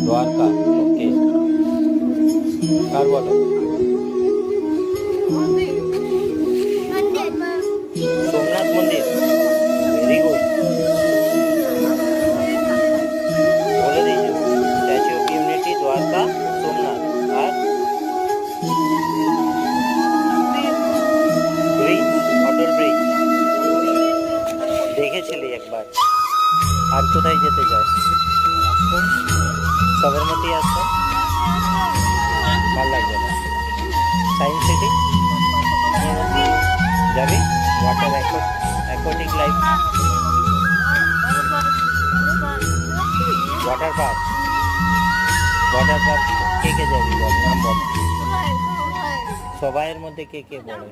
Dwarka okay और बोलो सोमनाथ मंदिर वेरी गुड बोले दीजिए statue of unity Dwarka Somnath और ब्रिज অটল ব্রিজ দেখেছিলি একবার আর কোথায় যেতে চাও সবরমতী আশ্রম ভালো লাগবে না সায়েন্স সিটি যাবি water aquatic life water park কে কে যাবি বল নাম বল সবাইয়ের মধ্যে কে কে বলে